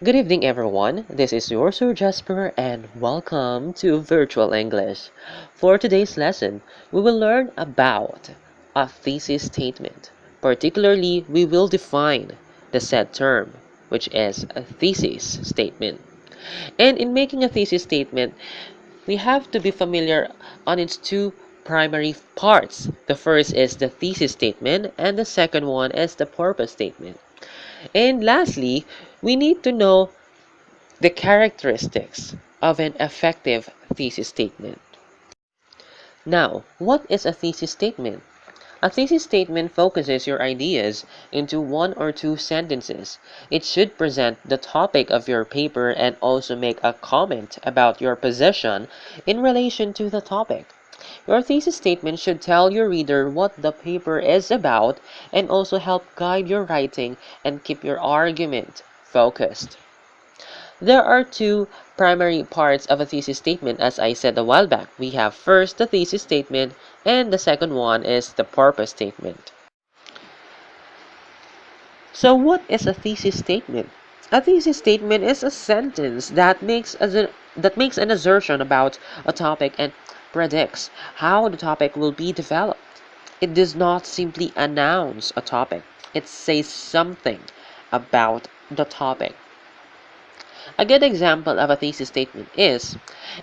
Good evening, everyone. This is your Sir Jasper, and welcome to Virtual English. For today's lesson, we will learn about a thesis statement. Particularly, we will define the said term, which is a thesis statement. And in making a thesis statement, we have to be familiar on its two primary parts. The first is the thesis statement, and the second one is the purpose statement. And lastly, we need to know the characteristics of an effective thesis statement. Now, what is a thesis statement? A thesis statement focuses your ideas into one or two sentences. It should present the topic of your paper and also make a comment about your position in relation to the topic. Your thesis statement should tell your reader what the paper is about and also help guide your writing and keep your argument focused. There are two primary parts of a thesis statement, as I said a while back. We have first the thesis statement, and the second one is the purpose statement. So, what is a thesis statement? A thesis statement is a sentence that makes an assertion about a topic and predicts how the topic will be developed. It does not simply announce a topic, it says something about the topic. A good example of a thesis statement is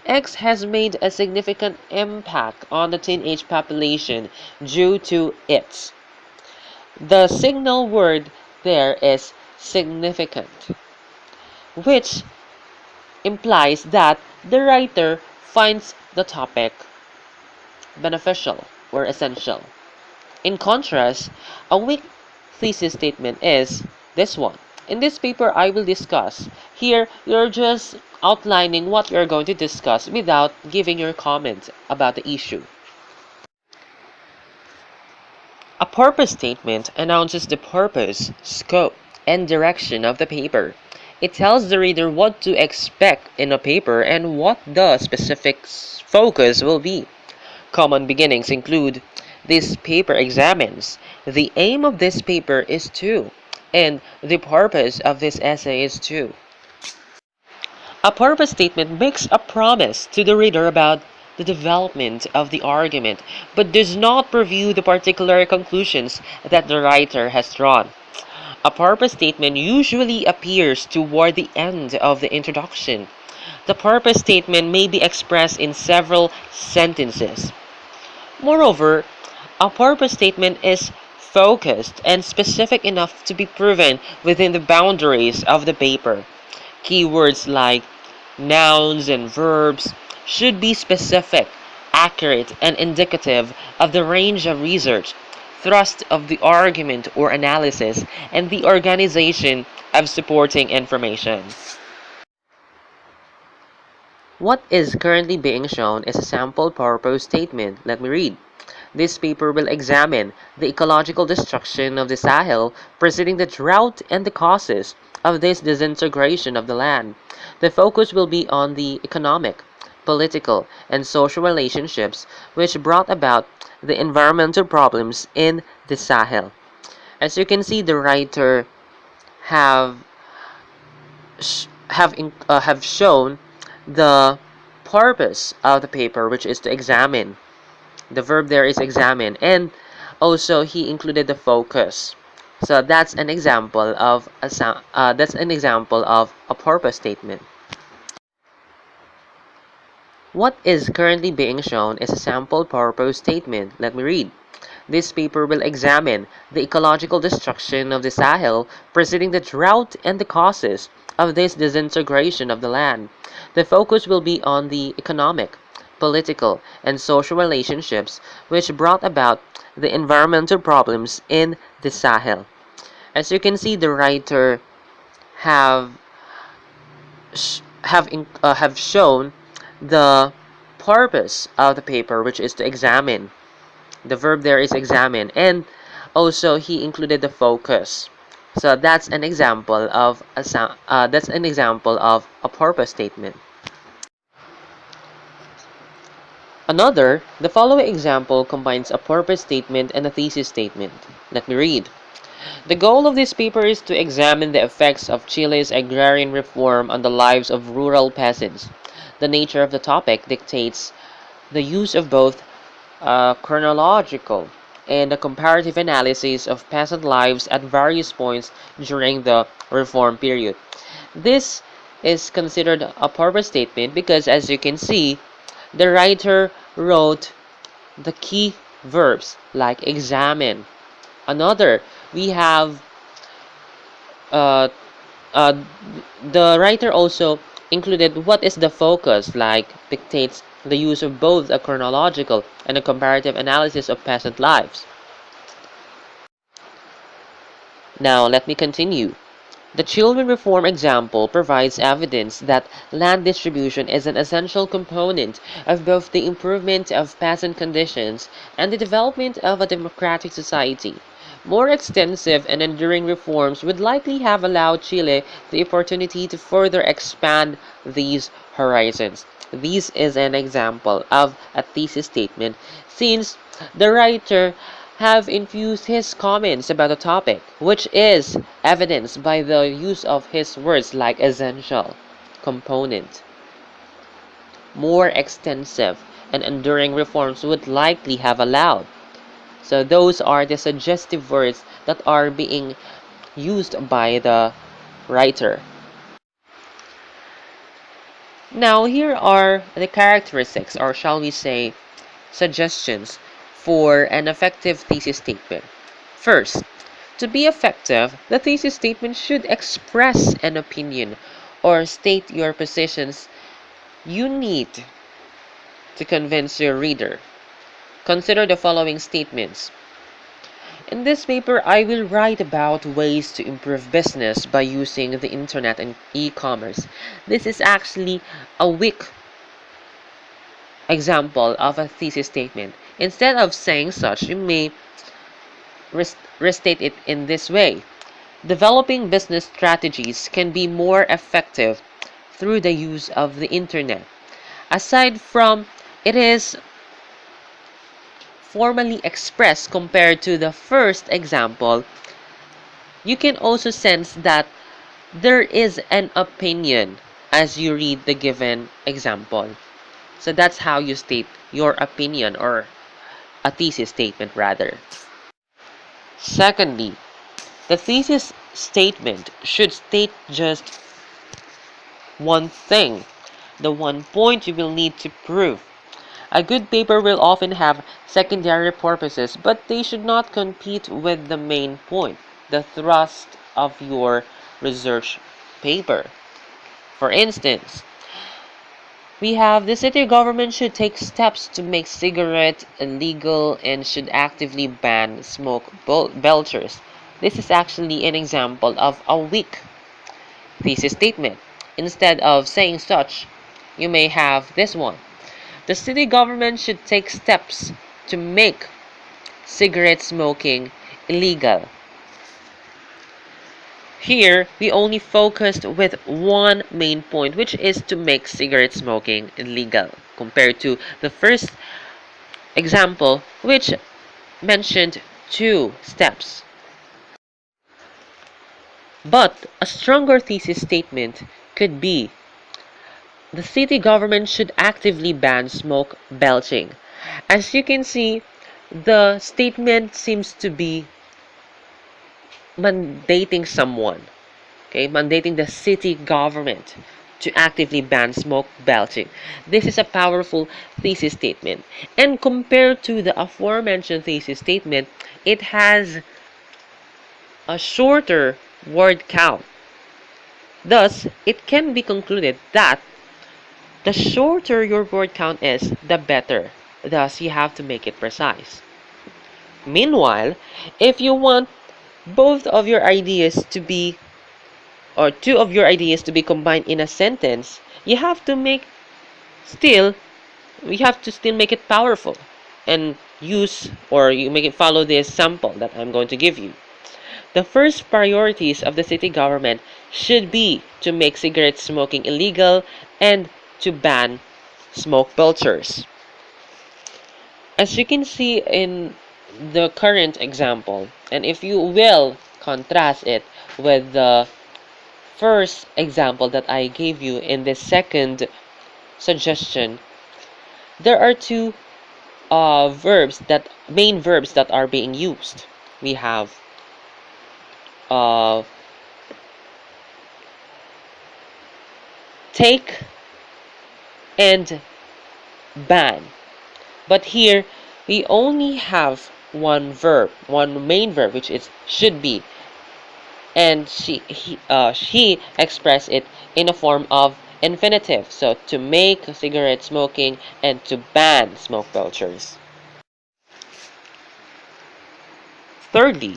X has made a significant impact on the teenage population due to its. The signal word there is significant, which implies that the writer finds the topic beneficial or essential. In contrast, a weak thesis statement is this one. In this paper, I will discuss. Here, you're just outlining what you're going to discuss without giving your comments about the issue. A purpose statement announces the purpose, scope, and direction of the paper. It tells the reader what to expect in a paper and what the specific focus will be. Common beginnings include this paper examines. The aim of this paper is to, and the purpose of this essay is to. A purpose statement makes a promise to the reader about the development of the argument, but does not preview the particular conclusions that the writer has drawn. A purpose statement usually appears toward the end of the introduction. The purpose statement may be expressed in several sentences. Moreover, a purpose statement is focused and specific enough to be proven within the boundaries of the paper. Keywords like nouns and verbs should be specific, accurate, and indicative of the range of research, thrust of the argument or analysis, and the organization of supporting information. What is currently being shown is a sample purpose statement. Let me read. This paper will examine the ecological destruction of the Sahel preceding the drought and the causes of this disintegration of the land. The focus will be on the economic, political, and social relationships which brought about the environmental problems in the Sahel. As you can see, the writer have have shown the purpose of the paper, which is to examine. The verb there is examine, and also he included the focus. So that's an example of a purpose statement. What is currently being shown is a sample purpose statement. Let me read. This paper will examine the ecological destruction of the Sahel preceding the drought and the causes of this disintegration of the land. The focus will be on the economic, political, and social relationships which brought about the environmental problems in the Sahel. As you can see, the writer have have shown the purpose of the paper, which is to examine. The verb there is examine, and also he included the focus. So that's an example of a purpose statement. The following example combines a purpose statement and a thesis statement. Let me read. The goal of this paper is to examine the effects of Chile's agrarian reform on the lives of rural peasants. The nature of the topic dictates the use of both chronological and a comparative analysis of peasant lives at various points during the reform period. This is considered a purpose statement because, as you can see, the writer wrote the key verbs like examine. Another, we have uh, uh, the writer also included what is the focus, like dictates the use of both a chronological and a comparative analysis of peasant lives. Now, let me continue. The children reform example provides evidence that land distribution is an essential component of both the improvement of peasant conditions and the development of a democratic society. More extensive and enduring reforms would likely have allowed Chile the opportunity to further expand these horizons. This is an example of a thesis statement since the writer have infused his comments about the topic, which is evidenced by the use of his words like essential, component. More extensive and enduring reforms would likely have allowed. So those are the suggestive words that are being used by the writer. Now here are the characteristics, or shall we say suggestions, for an effective thesis statement. First, to be effective, the thesis statement should express an opinion or state your positions. You need to convince your reader. Consider the following statements. In this paper, I will write about ways to improve business by using the internet and e-commerce. This is actually a weak example of a thesis statement. Instead of saying such, you may restate it in this way. Developing business strategies can be more effective through the use of the internet. Aside from it is formally expressed compared to the first example, you can also sense that there is an opinion as you read the given example. So that's how you state your opinion, or a thesis statement rather. Secondly, the thesis statement should state just one thing, the one point you will need to prove. A good paper will often have secondary purposes, but they should not compete with the main point, the thrust of your research paper. For instance, we have the city government should take steps to make cigarettes illegal and should actively ban smoke belchers. This is actually an example of a weak thesis statement. Instead of saying such, you may have this one. The city government should take steps to make cigarette smoking illegal. Here, we only focused with one main point, which is to make cigarette smoking illegal, compared to the first example, which mentioned two steps. But a stronger thesis statement could be the city government should actively ban smoke belching. As you can see, the statement seems to be mandating someone, okay, mandating the city government to actively ban smoke belching. This is a powerful thesis statement. And compared to the aforementioned thesis statement, it has a shorter word count. Thus, it can be concluded that the shorter your word count is, the better. Thus, you have to make it precise. Meanwhile, if you want both of your ideas to be, or two of your ideas to be combined in a sentence, you have to make still, we have to still make it powerful and use, or you make it follow this sample that I'm going to give you. The first priorities of the city government should be to make cigarette smoking illegal and to ban smoke belchers. As you can see in the current example, and if you will contrast it with the first example that I gave you in the second suggestion, there are two main verbs that are being used. We have uh, take and ban. But here, we only have one verb, one main verb, which is should be. And she expressed it in a form of infinitive. So to make cigarette smoking and to ban smoke cultures. Thirdly,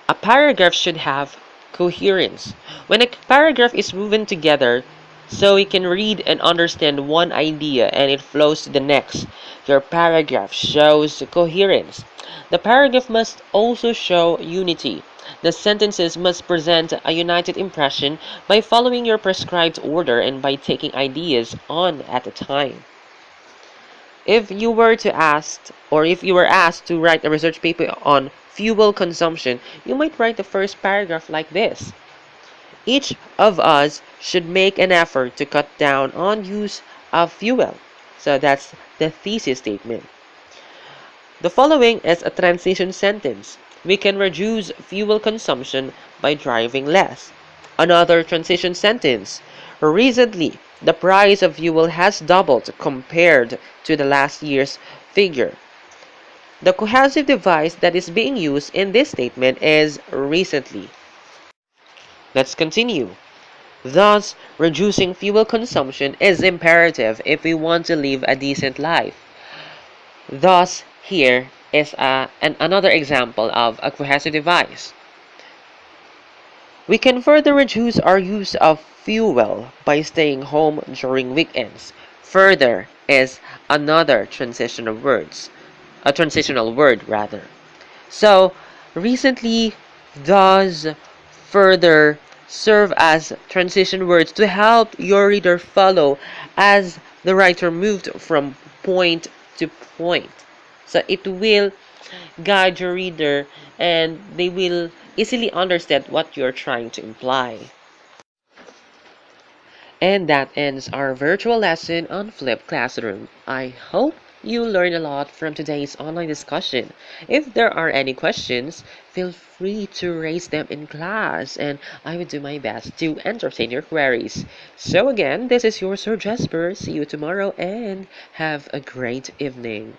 a paragraph should have coherence. When a paragraph is woven together so you can read and understand one idea and it flows to the next, your paragraph shows coherence. The paragraph must also show unity. The sentences must present a united impression by following your prescribed order and by taking ideas on at a time. If you were asked to write a research paper on fuel consumption, you might write the first paragraph like this. Each of us should make an effort to cut down on use of fuel. So that's the thesis statement. The following is a transition sentence. We can reduce fuel consumption by driving less. Another transition sentence. Recently, the price of fuel has doubled compared to the last year's figure. The cohesive device that is being used in this statement is recently. Let's continue. Thus, reducing fuel consumption is imperative if we want to live a decent life. Thus, here is another example of a cohesive device. We can further reduce our use of fuel by staying home during weekends. Further is another transitional word rather. So, recently does further serve as transition words to help your reader follow as the writer moved from point to point. So it will guide your reader and they will easily understand what you're trying to imply. And that ends our virtual lesson on Flipped Classroom. I hope you learned a lot from today's online discussion. If there are any questions, feel free to raise them in class and I will do my best to entertain your queries. So again, this is your Sir Jasper. See you tomorrow and have a great evening.